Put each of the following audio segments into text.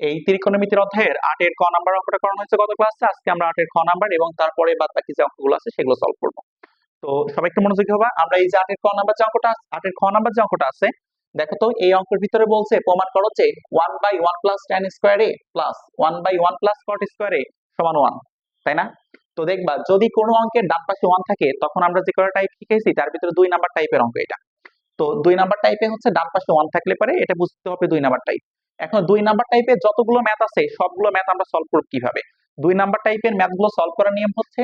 এই ত্রিকোণমিতির অধ্যায়ের 8 এর ক নাম্বার অঙ্কটা করানো হয়েছে গত ক্লাসে। আজকে আমরা 8 এর খ নাম্বার এবং তারপরে বাদ বাকি যে অঙ্কগুলো আছে সেগুলো সলভ করব। তো সবাই একটু মনোযোগী হবা। আমরা এই যে 8 এর ক নাম্বার যে অঙ্কটা 8 এর খ নাম্বার যে অঙ্কটা আছে, দেখো তো এই অঙ্কের ভিতরে বলছে প্রমাণ করো যে 1/1 plus tan square a plus 1/1 plus cot square a সমান 1, তাই না? তো দেখবা যদি কোনো অঙ্কের ডান পাশে 1 থাকে তখন আমরা যে কয়টা টাইপ শিখেছি তার ভিতরে 2 নাম্বার টাইপের অঙ্ক এটা। তো 2 নাম্বার টাইপে হচ্ছে ডান পাশে 1 থাকলে পারে এটা বুঝতে হবে 2 নাম্বার টাইপ। এখন 2 নাম্বার টাইপে যতগুলো ম্যাথ আছে সবগুলো ম্যাথ আমরা সলভ করব কিভাবে? 2 নাম্বার টাইপের ম্যাথগুলো সলভ করার নিয়ম হচ্ছে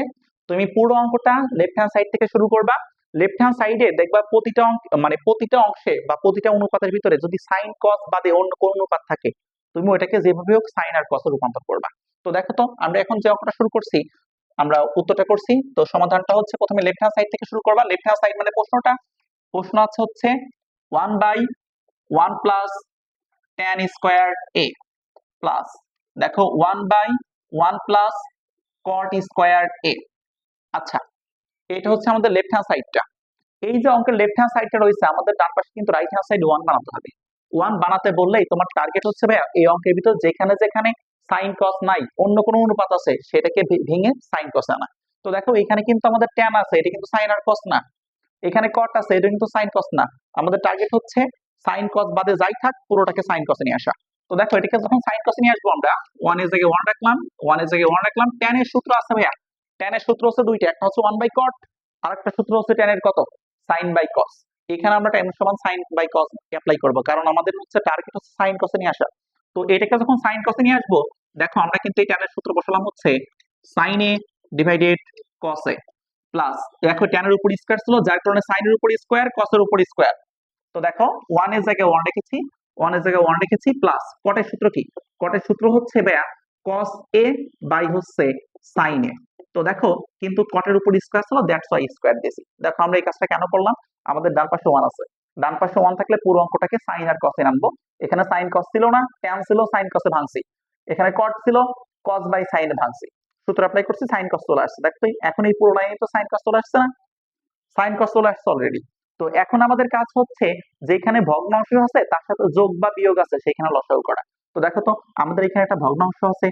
তুমি পুরো অঙ্কটা লেফট হ্যান্ড সাইড থেকে শুরু করবা। লেফট হ্যান্ড সাইডে দেখবা প্রতিটা অঙ্ক মানে প্রতিটা অংশে বা প্রতিটা অনুপাতের ভিতরে যদি সাইন কস বাদে অন্য কোন অনুপাত থাকে তুমি ওটাকে যেভাবে হোক সাইন আর কসে রূপান্তর করবা। তো দেখো তো আমরা এখন যে অঙ্কটা শুরু করছি, আমরা উত্তরটা করছি। তো সমাধানটা হচ্ছে প্রথমে লেফট হ্যান্ড সাইড থেকে শুরু করবা। লেফট হ্যান্ড সাইড মানে প্রশ্ন আছে হচ্ছে 1/1 plus tan square a plus দেখো 1/1 প্লাস cot স্কয়ার a। আচ্ছা, এটা হচ্ছে আমাদের লেফট হ্যান্ড সাইডটা। এই যে অঙ্কের লেফট হ্যান্ড সাইডটা রয়েছে আমাদের ডান পাশে কিন্তু রাইট হ্যান্ড সাইড 1 বানাতে হবে। 1 বানাতে বললেই তোমার টার্গেট হচ্ছে ভাইয়া এই অঙ্কের ভিতর যেখানে যেখানে সাইন কস নাই অন্য কোনো অনুপাত আছে সেটাকে ভেঙে সাইন কস আনা। তো দেখো এখানে কিন্তু আমাদের tan আছে, এটা কিন্তু সাইন আর কস না। এখানে cot আছে, এটা কিন্তু সাইন কস না। আমাদের টার্গেট হচ্ছে সাইন কস বাদে যাই থাক পুরোটাকে সাইন কসে নিয়ে আসা। তো দেখো এটাকে যখন সাইন কসে নিয়ে আসবো আমরা 1 এর জায়গায় 1 রাখলাম, 1 এর জায়গায় 1 রাখলাম। tan এর সূত্র আছে ভাইয়া, tan এর সূত্র হচ্ছে দুইটা, একটা হচ্ছে 1/cot আর একটা সূত্র হচ্ছে tan এর কত sin বাই cos। এখানে আমরা tan সমান sin বাই cos অ্যাপ্লাই করব কারণ আমাদের হচ্ছে টার্গেট হচ্ছে সাইন কসে নিয়ে আসা। তো এটাকে যখন সাইন কসে নিয়ে আসবো দেখো আমরা কিন্তু এই tan এর সূত্র বসালাম হচ্ছে sin a divided cos a plus দেখো tan এর উপর স্কয়ার ছিল যার কারণে sin এর উপর স্কয়ার cos এর উপর স্কয়ার। তো দেখো 1 এর জায়গায় 1 রেখেছি, 1 এর জায়গায় 1 রেখেছি প্লাস cot এর সূত্র কি? cot এর সূত্র হচ্ছে ভাইয়া cos a বাই হচ্ছে sin a। তো দেখো কিন্তু cot এর উপর স্কয়ার ছিল দ্যাটস ওয়াই স্কয়ার দিয়েছি। দেখো আমরা এই কাজটা কেন করলাম? আমাদের ডান পাশে 1 আছে, ডান পাশে 1 থাকলে পুরো অঙ্কটাকে sin আর cos এ আনবো। এখানে sin cos ছিল না, tan ছিল sin cos এ ভাঙছি। এখানে cot ছিল cos বাই sin এ ভাঙছি। সূত্র অ্যাপ্লাই করছি sin cos চলে আসছে। দেখো এখন এই পুরো লাইনে তো sin cos চলে আসছে না? সাইন কস চলে আসছে অলরেডি। তো এখন আমাদের কাজ হচ্ছে যেখানে ভগ্নাংশ আছে তার সাথে যোগ বা বিয়োগ আছে সেখানে লসাগু করা। তো দেখো তো আমাদের এখানে একটা ভগ্নাংশ আছে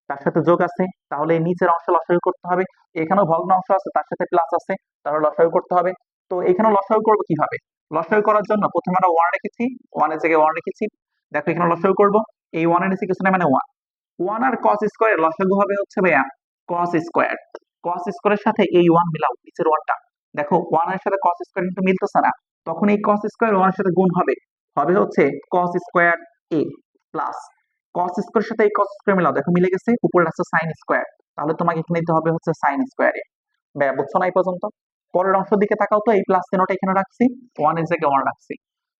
তার সাথে যোগ আছে, তাহলে এই নিচের অংশে লসাগু করতে হবে। এখানেও ভগ্নাংশ আছে তার সাথে প্লাস আছে, তাহলে লসাগু করতে হবে। তো এখানে লসাগু করবো কিভাবে? লসাগু করার জন্য প্রথমে আমরা 1 রেখেছি, 1 এর জায়গায় 1 রেখেছি। দেখো এখানে লসাগু করবো, এই 1 এর নিচে কিছু না মানে 1। 1 আর cos স্কয়ার লসাগু হবে হচ্ছে ভাইয়া cos স্কয়ার। cos স্কয়ারের সাথে এই 1 মিলাও, নিচের 1টা। দেখো 1 এর সাথে cos স্কয়ার কিন্তু মিলতেছে না, তখন এই cos স্কয়ার 1 এর সাথে গুণ হবে, হবে হচ্ছে cos square a plus cos স্কয়ারের সাথে এই cos স্কয়ার মিলাও, দেখো মিলে গেছে, উপরে আছে sin স্কয়ার। তাহলে তোমাকে এখানে দিতে হবে হচ্ছে sin স্কয়ার a। ভাইয়া বুঝছো না এই পর্যন্ত? পরের অংশের দিকে তাকাও তো, এই প্লাস চিহ্নটা এখানে রাখছি, 1 এর জায়গায় 1 রাখছি।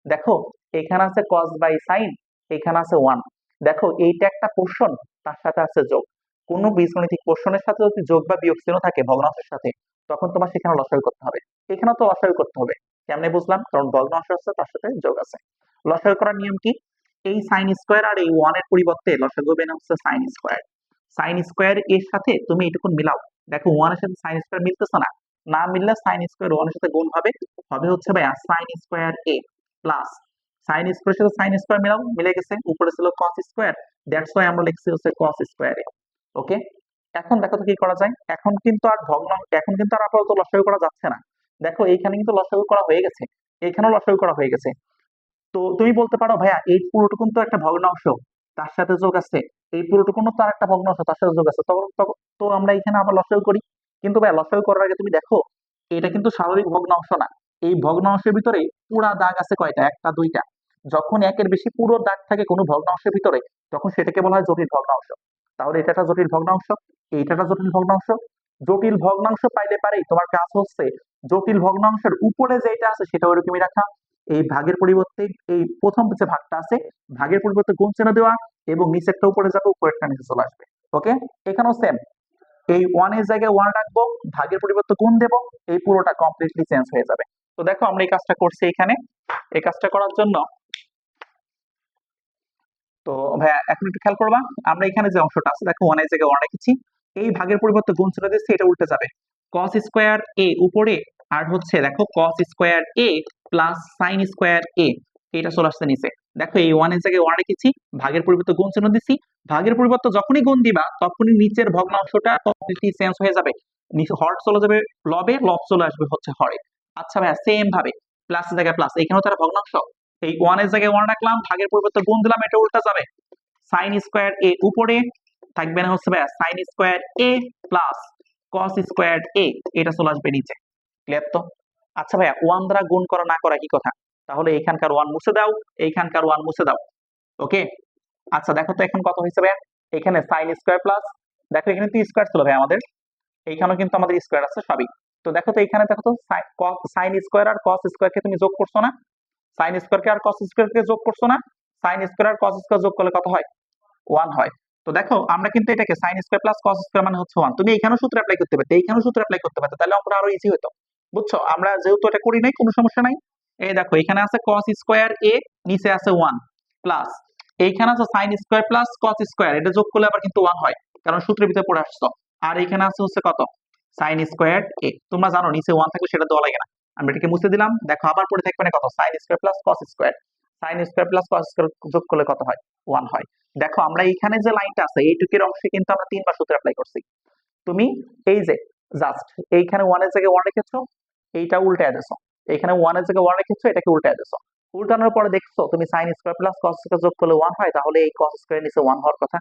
দেখো এখানে আছে cos বাই sin, এখানে আছে 1। দেখো এইটা একটা পোর্শন, তার সাথে আছে যোগ। কোনো বীজগণিতিক পোর্শনের সাথে যদি যোগ বা বিয়োগ চিহ্ন থাকে ভগ্নাংশের সাথে তখন তোমার সেখানে লসাগু করতে হবে। এখানেও তো লসাগু করতে হবে। কেমনে বুঝলাম? কারণ ভগ্নাংশ আছে তার সাথে যোগ আছে। লসাগু করার নিয়ম কি? এই sin স্কয়ার আর এই 1 এর পরিবর্তে লসাগু বেনে হচ্ছে sin স্কয়ার। sin স্কয়ার এর সাথে তুমি এটুকুন মিলাও, দেখো 1 এর সাথে sin স্কয়ার মিলতেছে না, না মিললে sin স্কয়ার 1 এর সাথে গুণ হবে, হবে হচ্ছে ভাইয়া sin square a plus sin স্কয়ারের সাথে sin স্কয়ার মিলাও, মিলে গেছে, উপরে ছিল cos স্কয়ার, দ্যাটস ওয়াই আমরা লিখছি হচ্ছে cos স্কয়ার a। ওকে, এখন দেখো তো কি করা যায়। এখন কিন্তু আর এখন কিন্তু আর আপাতত লসাগু করা যাচ্ছে না। দেখো এইখানে কিন্তু লসাগু করা হয়ে গেছে, এখানেও লসাগু করা হয়ে গেছে। তো তুমি বলতে পারো ভাইয়া এই পুরোটুকুন তো একটা ভগ্নাংশ তার সাথে যোগ আছে, এই পুরোটুকুন তো আর একটা ভগ্নাংশ তার সাথে যোগ আছে, তো আমরা এখানে আবার লসাগু করি। কিন্তু ভাইয়া লসাগু করার আগে তুমি দেখো এটা কিন্তু স্বাভাবিক ভগ্নাংশ না। এই ভগ্নাংশের ভিতরে পুরা দাগ আছে কয়টা? একটা দুইটা। যখন একের বেশি পুরো দাগ থাকে কোনো ভগ্নাংশের ভিতরে তখন সেটাকে বলা হয় জটিল ভগ্নাংশ। তাহলে এটা একটা জটিল ভগ্নাংশ, এইটা একটা জটিল ভগ্নাংশ। জটিল ভগ্নাংশ পাইলে পারেই তোমার কাজ হচ্ছে জটিল ভগ্নাংশের উপরে যেটা আছে সেটা ওইরকমই রাখা, এই ভাগের পরিবর্তে এই প্রথম যে ভাগটা আছে ভাগের পরিবর্তে গুণ চিহ্ন দেওয়া এবং নিচেরটা উপরে যাবে উপরেরটা নিচে চলে আসবে। ওকে, এখানেও সেম, এই 1 এর জায়গায় 1 রাখবো, ভাগের পরিবর্তে গুণ দেব, এই পুরোটা কমপ্লিটলি চেঞ্জ হয়ে যাবে। তো দেখো আমরা এই কাজটা করছি এখানে। এই কাজটা করার জন্য তো ভাইয়া এখন একটু খেয়াল করবা, আমরা এখানে যে অংশটা আছে দেখো 1 এর জায়গায় 1 রেখেছি, এই ভাগের পরিবর্তে গুণ চিহ্ন দিচ্ছি, এটা উল্টে যাবে, cos স্কয়ার a উপরে আর হচ্ছে দেখো cos square a plus sin square a, এটা চলে আসছে নিচে। দেখো এই ওয়ান এর জায়গায় ওয়ান রেখেছি, ভাগের পরিবর্তে গুণ চিহ্ন দিচ্ছি, ভাগের পরিবর্তে যখনই গুণ দিবা তখনই নিচের ভগ্নাংশটা কমপ্লিটলি চেঞ্জ হয়ে যাবে, নিচে হর চলে যাবে লবে, লব চলে আসবে হচ্ছে হরে। আচ্ছা ভাইয়া সেম ভাবে প্লাস এর জায়গায় প্লাস, এখানেও তারা ভগ্নাংশ, এই ওয়ান এর জায়গায় ওয়ান রাখলাম, ভাগের পরিবর্তে গুণ দিলাম, এটা উল্টা যাবে, সাইন স্কোয়ার এ উপরে থাকবে না হচ্ছে ভাইয়া সাইন স্কোয়ার এ প্লাস কস স্কোয়ার এ, এটা চলে আসবে নিচে। ক্লিয়ার তো? আচ্ছা ভাইয়া ওয়ান দ্বারা গুণ করা না করা কি কথা, তাহলে এইখানকার ওয়ান মুছে দাও, এইখানকার ওয়ান মুছে দাও। ওকে, আচ্ছা দেখো তো এখন কত হয়েছে ভাইয়া, এখানে সাইন স্কোয়ার প্লাস, দেখো এখানে তো স্কোয়ার ছিল ভাই আমাদের, এইখানেও কিন্তু আমাদের স্কোয়ার আছে সবই। তো দেখো তো এখানে দেখো তো সাইন স্কোয়ার আর কস স্কোয়ারকে তুমি যোগ করছো না, সাইন স্কোয়ারকে আর কস স্কোয়ারকে যোগ করছো না, সাইন স্কোয়ার আর কস স্কোয়ার যোগ করলে কত হয়, ওয়ান হয়। তো দেখো আমরা কিন্তু এটাকে sign square plus cos square মানে হচ্ছে ওয়ান, তুমি এখানেও সূত্র অ্যাপ্লাই করতে পারতে, এইখানেও সূত্র অ্যাপ্লাই করতে পারতে, তাহলে অঙ্কটা আরো ইজি হতো। বুঝছো, আমরা যেহেতু এটা করি নাই কোনো সমস্যা নাই। এই দেখো এখানে আছে কস স্কোয়ার এ, নিচে আছে ওয়ান প্লাস, এইখানে আছে sign square plus cos square, এটা যোগ করলে আবার কিন্তু ওয়ান হয়, কারণ সূত্রের ভিতরে পড়ে আসছো। আর এখানে আছে হচ্ছে কত, সাইন স্কোয়ার এ, তোমরা জানো নিচে ওয়ান থাকলে সেটা দেওয়া লাগে না, আমরা এটাকে মুছে দিলাম। দেখো আবার পড়ে থাকবে না কত, sign square plus cos square, sine square plus cos square যোগ করলে কত হয়, ওয়ান হয়। দেখো আমরা এইখানে যে লাইনটা আছে এইটুকের অংশে কিন্তু আমরা তিনবার সূত্র অ্যাপ্লাই করছি, তুমি এই যে জাস্ট এইখানে ওয়ান এর জায়গায় ওয়ান রেখেছো, এইটা উল্টায় দিছো, এখানে ওয়ান এর জায়গায় ওয়ান রেখেছো, এটাকে উল্টায় দিছো, উল্টানোর পরে দেখছো তুমি sign square plus cos square যোগ করলে ওয়ান হয়, তাহলে এই কস স্কোয়ার নিচে ওয়ান হওয়ার কথা,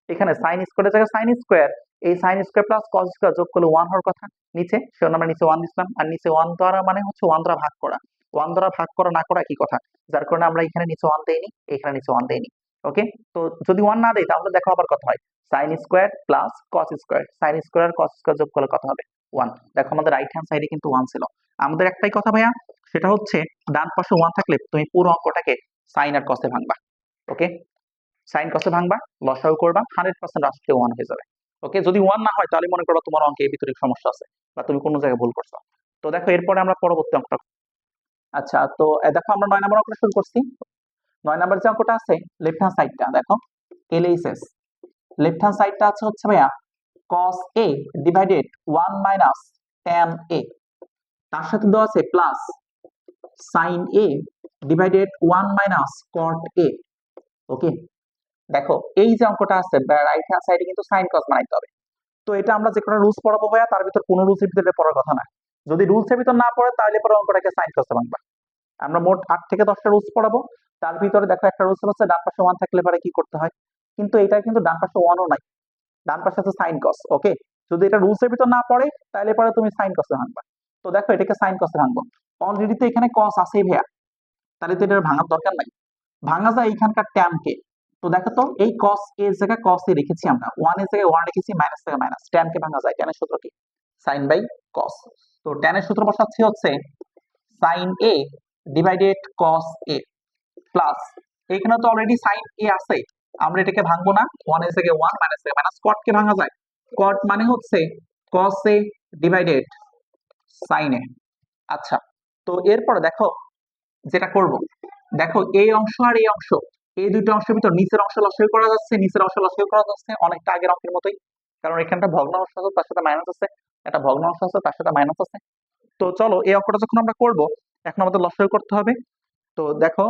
এখানে সাইন স্কোয়ারের জায়গায় সাইন স্কোয়ার, এই sign square plus cos square যোগ করলে ওয়ান হওয়ার কথা নিচে, সেজন্য আমরা নিচে ওয়ান দিচ্লাম, আর নিচে ওয়ান দ্বারা মানে হচ্ছে ওয়ান দ্বারা ভাগ করা, ওয়ান দ্বারা ভাগ করা না করা কি কথা, যার কারণে আমরা এখানে নিচে ওয়ান দেইনি, এখানে নিচে ওয়ান দেইনি। ওকে, তো যদি ওয়ান না দেই তাহলে দেখো আবার কত হয়, sine square plus cos square, sine square আর কস স্কোয়ার যোগ করলে কত হবে, ওয়ান। দেখো আমাদের রাইট হ্যান্ড সাইডে কিন্তু ওয়ান ছিল, আমাদের একটাই কথা ভাইয়া, সেটা হচ্ছে ডান পাশে ওয়ান থাকলে তুমি পুরো অঙ্কটাকে সাইন আর কসে ভাঙবা। ওকে, সাইন কসে ভাঙবা, লসাগু করবা, 100% রাষ্ট্রীয় ওয়ান হয়ে যাবে। ওকে, যদি ওয়ান না হয় তাহলে মনে করো তোমার অঙ্কে ভিতরে সমস্যা আছে বা তুমি কোনো জায়গায় ভুল করছো। তো দেখো এরপরে আমরা পরবর্তী অঙ্কটা, আচ্ছা তো দেখো আমরা 9 নম্বর অঙ্কটা শুরু করছি। 9 নম্বর যে অঙ্কটা আছে লেফট হ্যান্ড সাইডটা দেখো, এলএইচএস, লেফট হ্যান্ড সাইডটা আছে হচ্ছে ভাইয়া cos a divided 1 minus tan a, তার সাথে দেওয়া আছে plus sin a divided 1 minus cot a। ওকে, দেখো এই যে অঙ্কটা আছে রাইট হ্যান্ড সাইডে কিন্তু সাইন কস বানাইতে হবে। তো এটা আমরা যে কোনো রুলস পড়াবো ভাইয়া, তার ভিতর কোনো রুলসের ভিতরে পড়ার কথা না, যদি রুলসের ভিতর না পড়ে তাহলে পরে অঙ্কটাকে সাইন কসে ভাঙবা। আমরা মোট 8 থেকে 10টা রুলস পড়াবো, তার ভিতরে দেখো একটা রুলস হচ্ছে ডান পাশে ওয়ান থাকলে পরে কি করতে হয়, কিন্তু এটা কিন্তু ডান পাশে ওয়ানও নাই, ডান পাশে আছে সাইন কস। ওকে, যদি এটা রুলসের ভিতর না পড়ে তাহলে পরে তুমি সাইন কসে ভাঙবা। তো দেখো এটাকে সাইন কসে ভাঙবো, অলরেডি তো এখানে কস আছেই ভাইয়া, তাহলে তো এটা ভাঙার দরকার নাই, ভাঙা যায় এইখানকার ট্যান কে। তো দেখো তো এই কস এর জায়গায় কস এ রেখেছি, আমরা ওয়ান এর জায়গায় ওয়ান রেখেছি, মাইনাস থেকে মাইনাস, ট্যান কে ভাঙা যায়, ট্যানের সূত্র কি, সাইন বাই কস। তো ট্যানের সূত্র বসাচ্ছি হচ্ছে সাইন এ ডিভাইডেড কস এ প্লাস, এখানে তো অলরেডি সাইন এ আছে, আমরা এটাকে ভাঙবো না, ওয়ান এর জায়গায় ওয়ান, মাইনাস থেকে মাইনাস, কট কে ভাঙা যায়, কট মানে হচ্ছে কস এ ডিভাইডেড সাইন এ। আচ্ছা, তো এরপরে দেখো যেটা করব, দেখো এই অংশ আর এই অংশ, এই দুটো অংশের ভিতর নিচের অংশ লসাগু করা যাচ্ছে, নিচের অংশ লসাগু করা যাচ্ছে অনেকটা আগের অঙ্কের মতোই, কারণ এখানটা ভগ্নাংশ আছে তার সাথে মাইনাস আছে, একটা ভগ্নাংশ আছে তার সাথে মাইনাস আছে। তো চলো এই অঙ্কটা যখন আমরা করব এখন আমাদের লসাগু করতে হবে। তো দেখো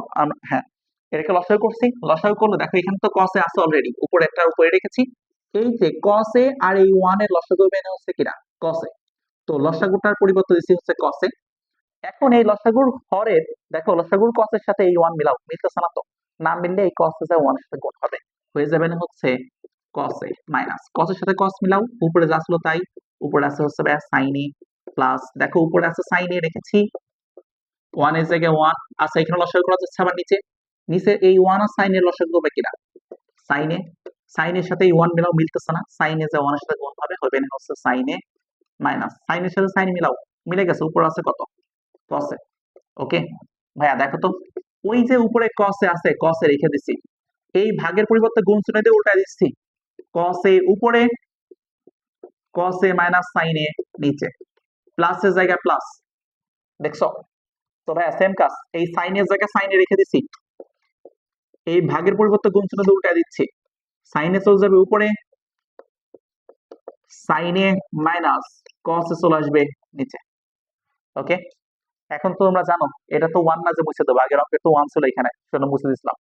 হ্যাঁ, এটাকে লসাগু করছি, লসাগু করলে দেখো এখানে তো কসে আছে অলরেডি, উপরে একটা উপরে রেখেছি, এই যে কসে আর এই ওয়ান এর লসাগু বেনে হচ্ছে কিনা কসে, তো লসাগুটার পরিবর্তে দিচ্ছি হচ্ছে কসে। এখন এই লসাগুর হরের, দেখো লসাগুর কসের সাথে এই ওয়ান মিলাও, মিলতেছে না তো, না মিললে এই কস ওয়ানের সাথে গুণ হবে, হয়ে যাবে না হচ্ছে কসে মাইনাস, কসের সাথে কস মিলাও, উপরে যা আসলো তাই, উপরে আছে হচ্ছে সাইনে প্লাস, দেখো উপরে আছে সাইনে রেখেছি, ওয়ান এর জায়গায় ওয়ান আছে, এখানে লসাগু করা যাচ্ছে, আবার নিচে, নিচে এই ওয়ান আর সাইনের লসাগু হবে কিনা, সাইনে, সাইনের সাথে এই ওয়ান মিলাও, মিলতেছে না, সাইনে যে ওয়ানের সাথে গুণ হবে, হবে না হচ্ছে সাইনে মাইনাস, সাইনের সাথে সাইন মিলাও, মিলে গেছে, উপরে আছে কত কসে। ওকে ভাইয়া দেখো তো, ওই যে উপরে কসে আছে, কসে রেখে দিছি, এই ভাগের পরিবর্তে গুণ চিহ্ন দিয়ে উল্টা দিচ্ছি, কসে উপরে, কসে মাইনাস সাইনে নিচে, প্লাসের জায়গায় প্লাস, দেখছো তো ভাইয়া সেম কাজ, এই সাইনের জায়গায় সাইনে রেখে দিছি, এই ভাগের পরিবর্তে গুণ চিহ্ন দিয়ে উল্টা দিচ্ছি, সাইনে চলে যাবে উপরে, সাইনে মাইনাস কসে চলে আসবে নিচে। ওকে, এখন তো তোমরা জানো এটা তো ওয়ান না যে মুছে দেবো, আগের অঙ্কের তো ওয়ান ছিল এখানে, সেজন্য মুছে দিছিলাম।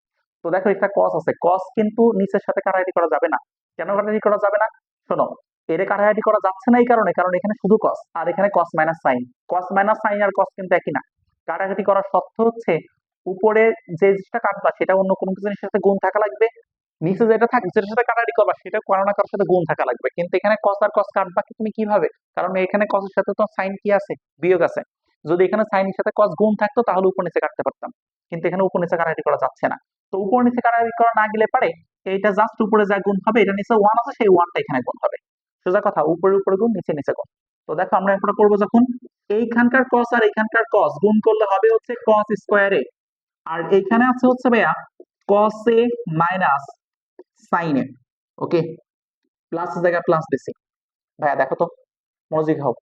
তো দেখো একটা কস আছে, কস কিন্তু নিচের সাথে কাটাকাটি করা যাবে না। কেন কাটাকাটি করা যাবে না? শোনো, এর কাটাকাটি করা যাচ্ছে না এই কারণে, কারণ এখানে শুধু কস আর এখানে cos minus sine. Cos minus sine আর কস কিন্তু একই না। কাটাকাটি করার শর্ত হচ্ছে উপরে যে জিনিসটা কাটবা সেটা অন্য কোনো কিছু জিনিসের সাথে গুণ থাকা লাগবে, নিচে যেটা থাকবে যেটার সাথে কাটাকাটি করবা সেটা কারো না কারোর সাথে গুণ থাকা লাগবে। কিন্তু এখানে কস আর কস কাটবা কি তুমি কিভাবে? কারণ এখানে কসের সাথে তো সাইন কি আছে, বিয়োগ আছে। যদি এখানে সাইনের সাথে কস গুণ থাকতো তাহলে উপর নিচে কাটতে পারতাম, কিন্তু এখানে উপর নিচে কাটাকাটি করা যাচ্ছে না। তো উপর নিচে কাটাকাটি করা না গেলে পারে এইটা জাস্ট উপরে যা গুণ হবে এটা নিচে ওয়ান আছে সেই ওয়ানটা এখানে গুণ হবে। সোজা কথা, উপরে উপরে গুণ, নিচে নিচে গুণ। তো দেখো আমরা এখন করবো যখন এইখানকার কস আর এইখানকার কস গুণ করলে হবে হচ্ছে কস স্কোয়ার এ, আর এইখানে আছে হচ্ছে ভাইয়া কস এ মাইনাস সাইন এ। ওকে, প্লাস জায়গায় প্লাস দিছি। ভাইয়া দেখো তো, মনোযোগী হও।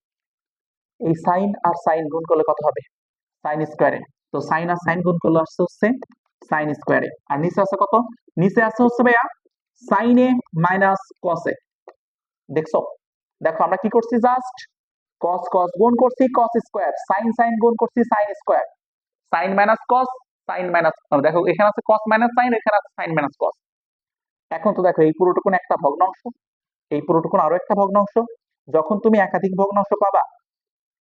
এই সাইন আর সাইন গুণ করলে কত হবে? সাইন স্কোয়ারে। তো সাইন আর সাইন গুণ করলে আসছে হচ্ছে সাইন স্কোয়ারে। আর নিচে আছে কত? নিচে আছে হচ্ছে ভাইয়া সাইন এ মাইনাস কস এ। দেখছো? দেখো আমরা কি করছি, জাস্ট কস কস গুণ করছি কস স্কোয়ার, সাইন সাইন গুণ করছি sine square, sine minus cos, sine minus, দেখো এখানে আছে কস মাইনাস সাইন, এখানে আছে সাইন মাইনাস কস। এখন তো দেখো এই পুরোটুকুন একটা ভগ্নাংশ, এই পুরোটুকুন আরো একটা ভগ্নাংশ। যখন তুমি একাধিক ভগ্নাংশ পাবা,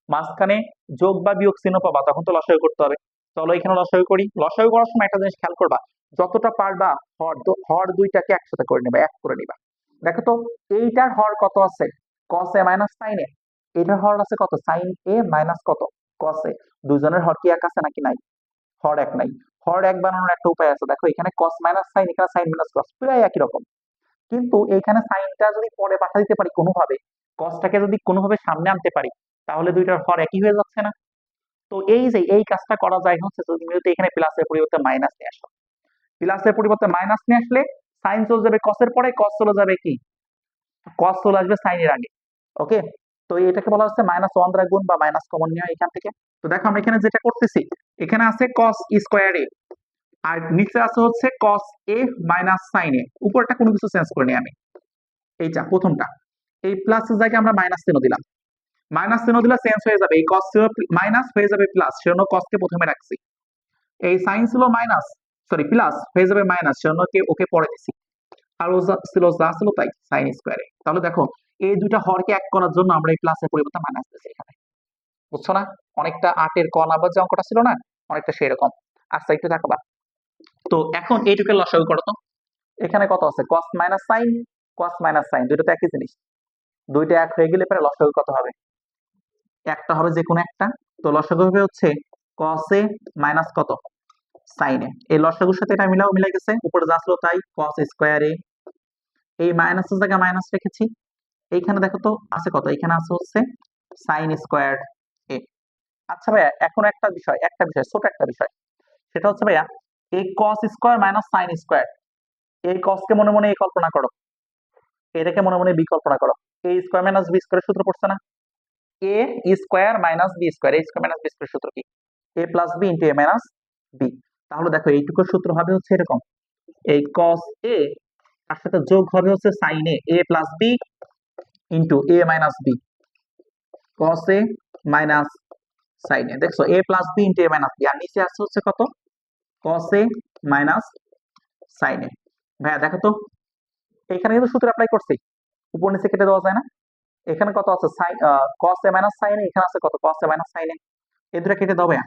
মাঝখানে যোগ বা বিয়োগ চিহ্ন পাবা, তখন তো লসাগু করতে হবে। চলো এখানে লসাগু করি। লসাগু করার সময় একটা জিনিস খেয়াল করবা, যতটা পারবা হর দুইটাকে একসাথে করে নিবা, এক করে নিবা। দেখো তো এইটার হর কত আছে? কস এ মাইনাস সাইন এ। এটার হর আছে কত? সাইন এ মাইনাস কত? কস এ। দুজনের হর কি এক আছে নাকি নাই? হর এক নাই। হর এক বানানোর একটা উপায় আছে, দেখো এখানে কস মাইনাস সাইন, এখানে সাইন মাইনাস কস, প্রায় একই রকম। কিন্তু এইখানে সাইনটা যদি পরে পাঠা দিতে পারি কোনোভাবে, কসটাকে যদি কোনোভাবে সামনে আনতে পারি, তাহলে দুইটার হর একই হয়ে যাচ্ছে না? তো এই যে এই কাজটা করা যায় হচ্ছে তুমি যদি এখানে প্লাসের পরিবর্তে মাইনাস নিয়ে আসো। প্লাসের পরিবর্তে মাইনাস নিয়ে আসলে সাইন চলে যাবে কসের পরে, কস চলে যাবে কি, কস চলে আসবে সাইনের আগে। ওকে, তো এটাকে বলা হচ্ছে মাইনাস ওয়ান দ্বারা গুণ বা মাইনাস কমন নেওয়া এখান থেকে। তো দেখো আমরা এখানে যেটা করতেছি, এখানে আছে কস স্কোয়ার এ আর নিচে আছে হচ্ছে কস এ মাইনাস সাইন এ। উপরটা কোনো কিছু চেঞ্জ করে নিই আমি, এইটা প্রথমটা, এই প্লাসের জায়গায় আমরা মাইনাস চিহ্ন দিলাম। মাইনাস চিহ্ন দিলে চেঞ্জ হয়ে যাবে, এই কস ছিল মাইনাস হয়ে যাবে প্লাস, সেজন্য কসকে প্রথমে রাখছি। এই সাইন ছিল মাইনাস, সরি প্লাস হয়ে যাবে মাইনাস, সেজন্য ওকে পরে দিছি। আর ও ছিল যা ছিল তাই, সাইন স্কোয়ারে। তাহলে দেখো এই দুইটা হরকে এক করার জন্য আমরা এই প্লাসের পরিবর্তে মাইনাস দিয়েছি এখানে। বুঝছো না? অনেকটা আটের ক নাম্বার যে অঙ্কটা ছিল না, অনেকটা সেরকম। আচ্ছা একটু থাকবা। তো এখন এইটুকে লসাগু করো তো। এখানে কত আছে? কস minus sine, cos minus sign দুইটা তো একই জিনিস। দুইটা এক হয়ে গেলে পরে লসাগু কত হবে? একটা হবে যে কোনো একটা। তো লসাগু হবে হচ্ছে কস এ মাইনাস কত? সাইন এ। এই লসাগুর সাথে এটা মিলাই গেছে, উপরে যা ছিল তাই, কস স্কোয়ার এ। এই মাইনাসের জায়গায় মাইনাস রেখেছি। এইখানে দেখো তো আছে কত? এখানে আছে হচ্ছে সাইন স্কোয়ার এ। আচ্ছা ভাইয়া এখন একটা বিষয়, ছোট একটা বিষয়, সেটা হচ্ছে ভাইয়া এই cos square minus sine square, এই কসকে মনে মনে এই কল্পনা করো, এটাকে মনে মনে বি কল্পনা করো। এ স্কোয়ার মাইনাস বি স্কোয়ারের সূত্র পড়ছে না? এ স্কোয়ার মাইনাস বি স্কোয়ার, এ স্কোয়ার মাইনাস বি স্কোয়ার সূত্র কি? এ প্লাস বি ইন্টু এ মাইনাস বি। তাহলে দেখো এইটুকুর সূত্র হবে হচ্ছে এরকম, এই কস এ তার সাথে যোগ হবে হচ্ছে সাইন এ প্লাস বি ইন্টু এ মাইনাস বি, কস এ মাইনাস সাইন এ। দেখছো এ প্লাস বি ইন্টু এ মাইনাস বি, আর নিচে আসছে হচ্ছে কত? কস এ মাইনাস সাইন এ। ভাইয়া দেখো তো এখানে কিন্তু সূত্র অ্যাপ্লাই করছি, উপর নিচে কেটে দেওয়া যায় না? এখানে কত আছে? সাইন কস এ মাইনাস সাইন এ, এখানে আছে কত? কস এ মাইনাস সাইন এ। এই দুটা কেটে দাও ভাইয়া।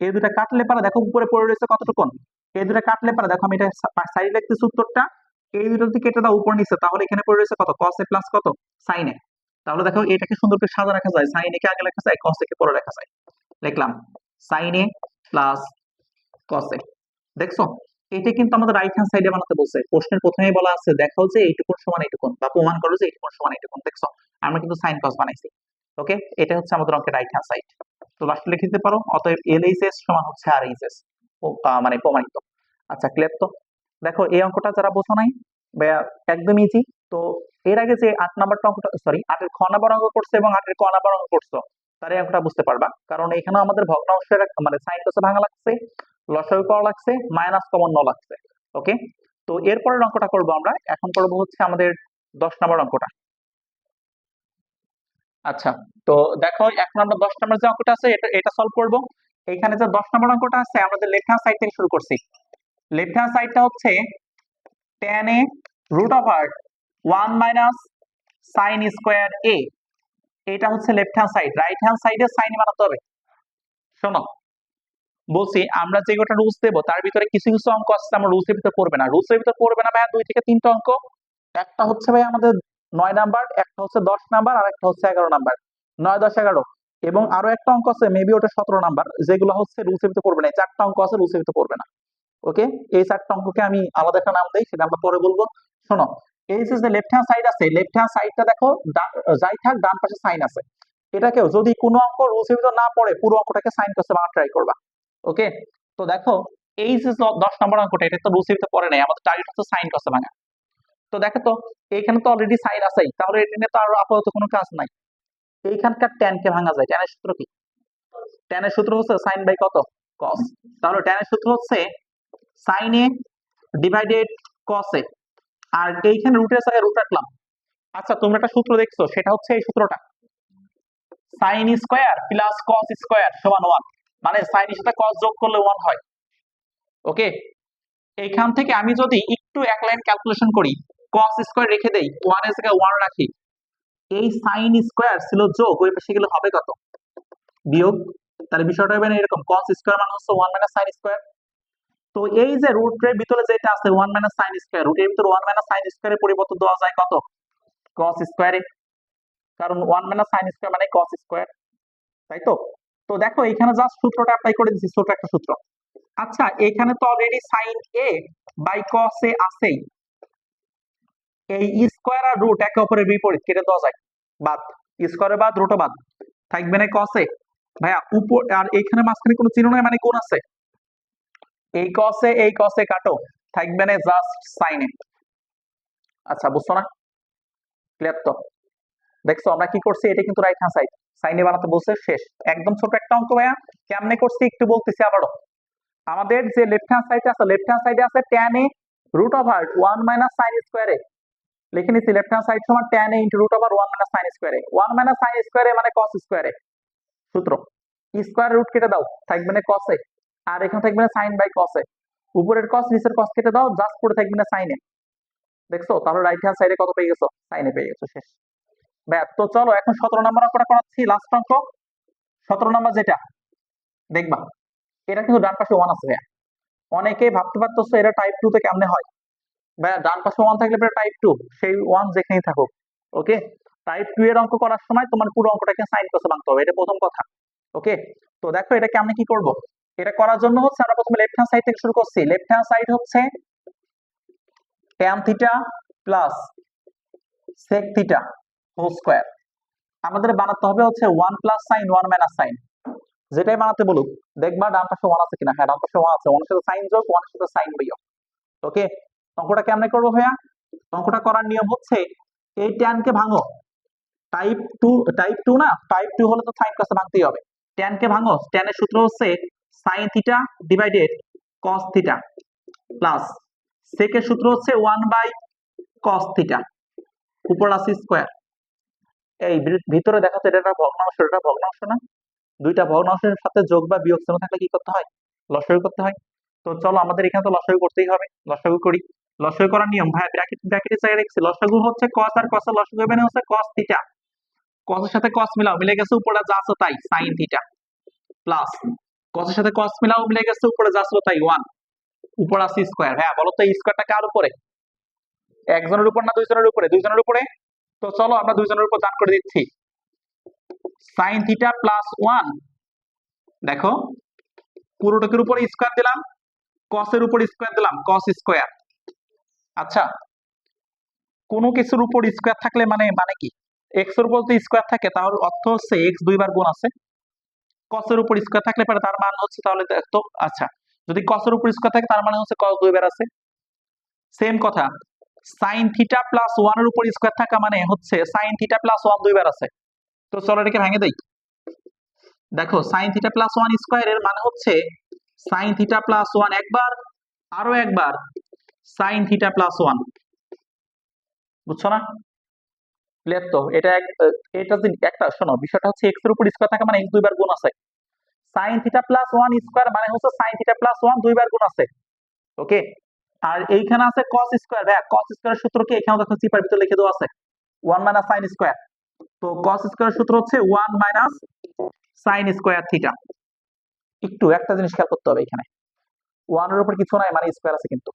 এই দুটা কাটলে পারে দেখো উপরে পড়ে রয়েছে কতটুকুন। এই দুটা কাটলে পারে দেখো, আমি এটা সাইডে লিখতেছি উত্তরটা, এই দুটো যদি কেটে দাও উপর নিচে, তাহলে এখানে পড়ে রয়েছে কত? কস এ প্লাস কত? সাইন এ। তাহলে দেখো এটাকে সুন্দর করে সাজা রাখা যায়, সাইন এ কে আগে লেখা যায়, কস এ কে পরে লেখা যায়। লিখলাম সাইন এ প্লাস কস এ। দেখছো এটা কিন্তু আমাদের রাইট হ্যান্ড সাইডে বানাতে বলছে, প্রশ্নের প্রথমেই বলা আছে দেখাও যে এইটুকুন সমান এইটুকুন, বা প্রমাণ করো যে এইটুকুন সমান এইটুকুন। দেখছো আমরা কিন্তু সাইন কস বানাইছি। ওকে, এটা হচ্ছে আমাদের অঙ্কের রাইট হ্যান্ড সাইড। তো লাস্টে লিখে দিতে পারো, অতএব এল এইচ এস সমান হচ্ছে আর এইচ এস, মানে প্রমাণিত। আচ্ছা ক্লিয়ার তো? দেখো এই অঙ্কটা যারা বোঝো নাই বা একদম ইজি, তো এর আগে যে 8 নাম্বারটা অঙ্কটা, সরি 8-এর খ নাম্বার অঙ্ক করছো এবং 8-এর ক নাম্বার অঙ্ক করছো, তার এই অঙ্কটা বুঝতে পারবা, কারণ এখানে আমাদের ভগ্নাংশের মানে সাইন কসে ভাঙা লাগছে, লসাগু করা লাগছে, মাইনাস কমন ন লাগছে। ওকে, তো এরপরের অঙ্কটা করবো আমরা, এখন করবো হচ্ছে আমাদের 10 নাম্বার অঙ্কটা। আচ্ছা, তো দেখো এখন আমরা 10 নাম্বার যে অঙ্কটা আছে এটা এটা সলভ করবো। এখানে যে 10 নম্বর অঙ্কটা আছে আমাদের লেফট হ্যান্ড সাইড থেকে শুরু করছি। লেফট হ্যান্ড সাইডটা হচ্ছে tan a root over 1 minus sin square a, এটা হচ্ছে left hand side. Right hand সাইডে সাইন বানাতে হবে। শোনো, বলছি আমরা যে কটা রুলস দেবো তার ভিতরে কিছু কিছু অঙ্ক আছে আমরা রুলস এর ভিতরে পড়বে না। রুলস এর ভিতরে পড়বে না ভাইয়া 2 থেকে 3টা অঙ্ক। একটা হচ্ছে ভাই আমাদের 9 নাম্বার, একটা হচ্ছে 10 নাম্বার, আর একটা হচ্ছে 11 নাম্বার। 9, 10, 11 এবং আরো একটা অঙ্ক আছে মেবি ওটা 17 নাম্বার, যেগুলো হচ্ছে রুলস এর ভিতরে পড়বে না। 4টা অঙ্ক আছে রুলস এর ভিতরে পড়বে না। ওকে, এই 4টা অঙ্ককে আমি আলাদা একটা নাম দেই, সেটা আমরা পরে বলবো। শোনো, এই যে লেফট হ্যান্ড সাইড আছে, লেফট হ্যান্ড সাইডটা দেখো যাই থাক ডান পাশে সাইন আছে। এটাকেও যদি কোনো অঙ্ক রুলস এর ভিতর না পড়ে পুরো অঙ্কটাকে সাইন করতে ভাঙা ট্রাই করবা। ওকে, তো দেখো এই যে 10 নম্বর অঙ্কটা, এটা তো রুলস এর ভিতরে পড়ে নাই, আমাদের টার্গেট হচ্ছে সাইন করতে ভাঙা। তো দেখো তো এখানে তো অলরেডি সাইন আছেই, তাহলে এটা নিয়ে তো আর আপাতত কোনো কাজ নাই। এইখানকার tan কে ভাঙা যায়। tan এর সূত্র কি? tan এর সূত্র হচ্ছে sin বাই কত? cos। তাহলে tan এর সূত্র হচ্ছে sin a divided cos a, আর এইখানে রুটের জায়গায় রুট রাখলাম। আচ্ছা, তোমরা একটা সূত্র দেখছো, সেটা হচ্ছে এই সূত্রটা, sin square plus cos square সমান 1, মানে sin এর সাথে cos যোগ করলে 1 হয়। ওকে, এইখান থেকে আমি যদি একটু এক লাইন ক্যালকুলেশন করি, cos স্কয়ার রেখে দেই, 1 এর জায়গায় 1 রাখি, এই sin স্কয়ার ছিল যোগ, ওই পাশে গেলে হবে কত? বিয়োগ। তাহলে বিষয়টা হবে না এরকম, cos স্কয়ার মানে হচ্ছে 1 মাইনাস sin স্কয়ার। তো এই যে রুটের ভিতরে যেটা আছে 1 মাইনাস sin স্কয়ার, রুটের ভিতরে 1 মাইনাস sin স্কয়ারের পরিবর্তে দেওয়া যায় কত? cos স্কয়ারে, কারণ 1 মাইনাস sin স্কয়ার মানে cos স্কয়ার, তাই তো? তো দেখো এখানে জাস্ট সূত্রটা অ্যাপ্লাই করে দিচ্ছি, ছোট একটা সূত্র। আচ্ছা, এখানে তো already sin a by cos a আছেই, এই স্কয়ার আর রুট একে অপরের বিপরীত, কেটে দেওয়া যায়, বাদ। স্কয়ারে বাদ, রুটও বাদ, থাকবে না cos a। ভাইয়া উপর আর এইখানে মাঝখানে কোনো চিহ্ন নাই, মানে কোণ আছে, এই cos a এই cos a কাটো, থাকবে না জাস্ট sin a। আচ্ছা, বুঝছো না? ক্লিয়ার তো? দেখছো আমরা কি করছি, এটা কিন্তু রাইট হ্যান্ড সাইড, সাইন এ বানাতে বলছে, শেষ। একদম ছোট একটা অঙ্ক ভাইয়া, কেমনে করছি একটু বলতেছি আবারও। আমাদের যে লেফট হ্যান্ড সাইডে আছে, লেফট হ্যান্ড সাইডে আছে tan a root over 1 minus sin স্কয়ারে, লিখে নিছি লেফট হ্যান্ড সাইড সমান tan a into root over 1 minus sin স্কয়ারে। 1 মাইনাস sin স্কয়ারে মানে cos স্কয়ারে, সূত্র স্কয়ার রুট কেটে দাও, থাকবে না cos a, আর এখানে থাকবে না sin বাই cos a, উপরের cos নিচের cos কেটে দাও, জাস্ট পড়ে থাকবে না sin a। দেখছো, তাহলে রাইট হ্যান্ড সাইডে কত পেয়ে গেছো? sin a পেয়ে গেছো, শেষ। ব্যাস, তো চলো এখন 17 নম্বর অঙ্কটা করাচ্ছি, লাস্ট অঙ্ক। 17 নম্বর যেটা দেখবা, এটা কিন্তু ডান পাশে 1 আছে ভাইয়া। অনেকেই ভাবতে পারতেছো এটা টাইপ 2 তে কেমনে হয় ভাইয়া, ডান পাশে 1 থাকলে পরে টাইপ 2, সেই 1 যেখানেই থাকুক। ওকে, টাইপ 2 এর অঙ্ক করার সময় তোমার পুরো অঙ্কটাকে সাইন করতে বানতে হবে, এটা প্রথম কথা। ওকে, তো দেখো এটা কেমনে কি করব। এটা করার জন্য হচ্ছে আমরা প্রথমে লেফট হ্যান্ড সাইড থেকে শুরু করছি। লেফট হ্যান্ড সাইড হচ্ছে tan theta plus sec theta whole square. আমাদের বানাতে হবে হচ্ছে 1 প্লাস সাইন 1 মাইনাস সাইন, যেটাই বানাতে বলুক দেখবা ডান পাশে 1 আছে কিনা। হ্যাঁ, ডান পাশে 1 আছে, 1 এর সাথে সাইন যোগ, 1 এর সাথে সাইন বিয়োগ। ওকে, অঙ্কটা কেমনে করবো ভাইয়া? অঙ্কটা করার নিয়ম হচ্ছে এই tan কে ভাঙো, টাইপ 2, টাইপ 2 না, টাইপ 2 হলে তো সাইন কস ভাঙতেই হবে। tan কে ভাঙো, tan এর সূত্র হচ্ছে sin theta divided cos theta plus sec এর সূত্র হচ্ছে 1 বাই cos থিটা, উপর আছে স্কয়ার। এই ভিতরে দেখো তো, এটা একটা ভগ্নাংশ, এটা ভগ্নাংশ না? দুইটা ভগ্নাংশের সাথে যোগ বা বিয়োগ চিহ্ন থাকলে কি করতে হয়? লসাগু করতে হয়। তো চলো আমাদের এখানে তো লসাগু করতেই হবে, লসাগু করি। লসাগু করার নিয়ম ভাই, ব্র্যাকেটের জায়গায় রেখেছি, লসাগু হচ্ছে cos আর cos এর লসাগু মানে হচ্ছে cos থিটা, cos এর সাথে cos মিলাও, মিলে গেছে, উপরে যা আছে তাই sin থিটা প্লাস cos এর সাথে cos মিলাও, মিলে গেছে, উপরে যা ছিল তাই 1, উপর আছে স্কয়ার। হ্যাঁ বলো তো, এই স্কয়ারটা কার উপরে? একজনের উপর না দুইজনের উপরে? দুইজনের উপরে। তো চলো আমরা দুইজনের উপর দান করে দিচ্ছি, sin থিটা প্লাস 1, দেখো পুরোটাকের উপরে স্কয়ার দিলাম, cos এর উপর স্কয়ার দিলাম, cos স্কয়ার। আচ্ছা, কোনো কিছুর উপর স্কয়ার থাকলে মানে মানে কি? x এর উপর যদি স্কয়ার থাকে তাহলে অর্থ হচ্ছে x দুইবার গুণ আছে। cos এর উপর স্কয়ার থাকলে পরে তার মানে হচ্ছে, তাহলে তো আচ্ছা, যদি cos এর উপর স্কয়ার থাকে তার মানে হচ্ছে cos দুইবার আছে। সেম কথা, sin থিটা প্লাস 1 এর উপর স্কয়ার থাকা মানে হচ্ছে sin থিটা প্লাস 1 দুইবার আছে। তো চলো এটাকে ভেঙে দেই। দেখো sin থিটা প্লাস 1 স্কয়ার এর মানে হচ্ছে sin থিটা প্লাস 1 একবার, আরো একবার sin থিটা প্লাস 1, বুঝছো না? ক্লিয়ার তো? এটা এটা যদি একটা, শোনো বিষয়টা হচ্ছে x এর উপর স্কয়ার থাকা মানে x দুইবার গুণ আছে, sine theta plus one square মানে হচ্ছে সাইন থিটা প্লাস ওয়ান দুইবার গুণ আছে, ওকে। আর এইখানে আছে কস স্কোয়ার, ভাই কস স্কোয়ারের সূত্র কি এখানে দেখো চিপার ভিতরে লিখে দেওয়া আছে, ওয়ান মাইনাস সাইন স্কোয়ার। তো কস স্কোয়ারের সূত্র হচ্ছে one minus sine square theta. একটু একটা জিনিস খেয়াল করতে হবে, এখানে ওয়ানের উপর কিছু নাই মানে স্কোয়ার আছে, কিন্তু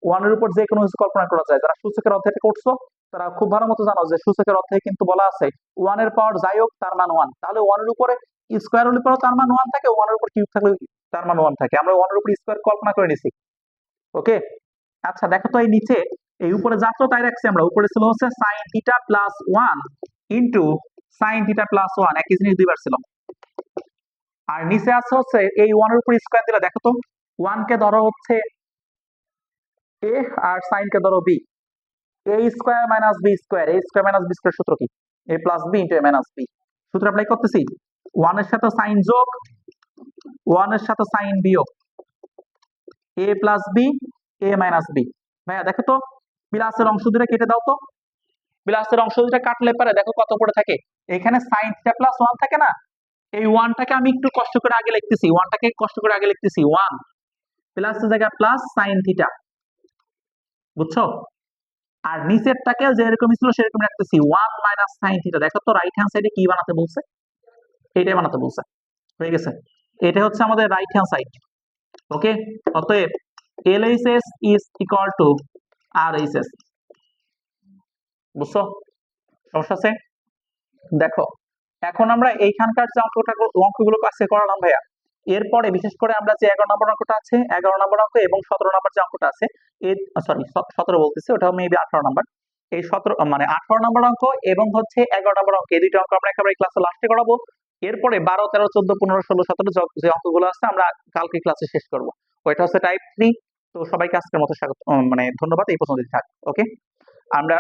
ওয়ানের উপর যে কোনো কিছু কল্পনা করা যায়। যারা সূচকের অধ্যায়টা করছো তারা খুব ভালো মতো জানো যে সূচকের অধ্যায়ে কিন্তু বলা আছে ওয়ানের পাওয়ার যাই হোক তার মান ওয়ান। তাহলে ওয়ানের উপরে স্কোয়ার হলে পরেও তার মান ওয়ান থাকে, ওয়ানের উপর কিউব থাকলে তার মান ওয়ান থাকে। আমরা ওয়ানের উপর স্কোয়ার কল্পনা করে নিছি, ওকে। আচ্ছা দেখো তো এই নিচে এই উপরে যা ছিল তাই রাখছি আমরা। উপরে ছিল হচ্ছে sine theta plus one into sine theta plus one, একই জিনিস দুইবার ছিল। আর নিচে আছে হচ্ছে এই ওয়ানের উপর স্কোয়ার দিলে দেখো তো, ওয়ান কে ধরো হচ্ছে এ আর সাইন কে ধরো বি, এ স্কোয়ার মাইনাস বি স্কোয়ার, এ স্কোয়ার মাইনাস বি স্কোয়ার সূত্র কি, এ প্লাস বি ইন্টু এ মাইনাস বি। সূত্র অ্যাপ্লাই করতেছি, ওয়ানের সাথে সাইন যোগ, ওয়ানের সাথে সাইন বিয়োগ, এ plus B A minus B. ভাইয়া দেখো তো প্লাসের অংশ দুটো কেটে দাও তো, প্লাসের অংশ দুটো কাটলে পারে দেখো কত পড়ে থাকে, এখানে সাইন থিটা প্লাস ওয়ান থাকে না, এই ওয়ানটাকে আমি একটু কষ্ট করে আগে লিখতেছি, ওয়ানটাকে কষ্ট করে আগে লিখতেছি, ওয়ান প্লাসের জায়গায় প্লাস সাইন থিটা, বুঝছো। আর নিচেরটাকে যেরকম ছিল সেরকম রাখতেছি, ওয়ান মাইনাস সাইন থিটা। দেখো তো রাইট হ্যান্ড সাইডে কি বানাতে বলছে, এইটাই বানাতে বলছে, হয়ে গেছে। এটা হচ্ছে আমাদের রাইট হ্যান্ড সাইড, ওকে। অতএব LHS is equal to RHS, বুঝছো, সমস্যা আছে। দেখো এখন আমরা এইখানকার যে অঙ্কগুলো আজকে করালাম ভাইয়া, এরপরে বিশেষ করে আমরা যে 11 নম্বর অঙ্কটা আছে, 11 নম্বর অঙ্ক এবং 17 নম্বর যে অঙ্কটা আছে, এই সরি 17 বলতেছি, ওটা মেবি 18 নম্বর। এই 17 মানে 18 নম্বর অঙ্ক এবং হচ্ছে 11 নম্বর অঙ্ক, এই দুইটা অঙ্ক আমরা একেবারে ক্লাসে লাস্টে করাবো। এরপরে 12 13 14 15 16 17 যে অঙ্কগুলো আছে আমরা কালকে ক্লাসে শেষ করব। ওইটা হচ্ছে টাইপ 3। তো সবাইকে আজকের মতো স্বাগত, মানে ধন্যবাদ, এই পর্যন্ত থাক, ওকে। আমরা